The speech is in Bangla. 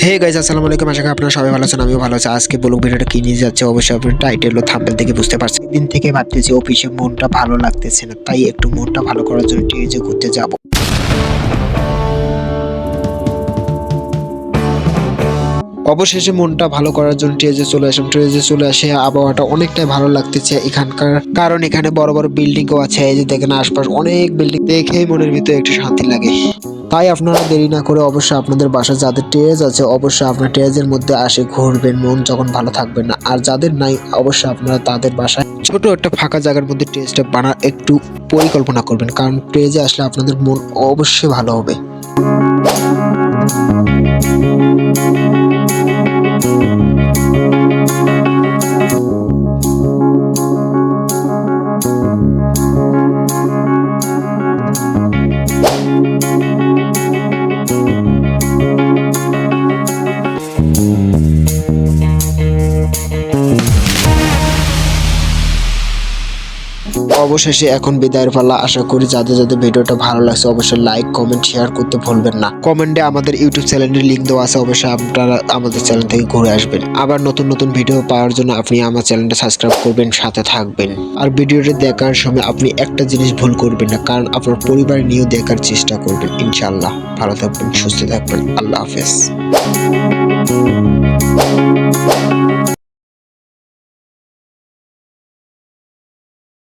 হে গাইস, আসসালামু আলাইকুম। আশা করি আপনারা সবাই ভালো আছেন, আমিও ভালো আছি। আজকে ব্লগ ভিডিওটা কি নিয়ে যাচ্ছে অবশ্যই আপনার টাইটেল ও থাম্বনেল থেকে বুঝতে পারছেন। দিন থেকে ভাবতেছি অফিসে মনটা ভালো লাগতেছে না, তাই একটু মনটা ভালো করার জন্য টিএজে ঘুরতে যাব। অবশেষে মনটা ভালো করার জন্য টিএজে চলে আসলাম। টিএজে চলে আসে আবহাওয়াটা অনেকটাই ভালো লাগতেছে এখানকার, কারণ এখানে বড় বড় বিল্ডিংও আছে। এই যে দেখেন আশপাশ অনেক বিল্ডিং, দেখেই মনের ভিতরে একটু শান্তি লাগে। তাই আপনারা দেরি না করে অবশ্যই আপনাদের বাসায় যাদের টেরেস আছে অবশ্যই আপনার টেরেসের মধ্যে আসে ঘুরবেন, মন যখন ভালো থাকবে না। আর যাদের নাই অবশ্যই আপনারা তাদের বাসায় ছোট একটা ফাঁকা জায়গার মধ্যে টেরেসটা বানার একটু পরিকল্পনা করবেন, কারণ টেরেসে আসলে আপনাদের মন অবশ্যই ভালো হবে। অবশেষে এখন বিদায়ের পালা। আশা করি যাদের যাদের ভিডিওটা ভালো লাগছে অবশ্যই লাইক কমেন্ট শেয়ার করতে ভুলবেন না। কমেন্টে আমাদের ইউটিউব চ্যানেলের লিংক দেওয়া আছে, অবশ্যই আপনারা আমাদের চ্যানেল থেকে ঘুরে আসবেন। আবার নতুন নতুন ভিডিও পাওয়ার জন্য আপনি আমার চ্যানেলটা সাবস্ক্রাইব করবেন, সাথে থাকবেন। আর ভিডিওটি দেখার সময় আপনি একটা জিনিস ভুল করবেন না, কারণ আপনার পরিবার নিয়েও দেখার চেষ্টা করবেন। ইনশাআল্লাহ ভালো থাকবেন, সুস্থ থাকবেন। আল্লাহ হাফেজ।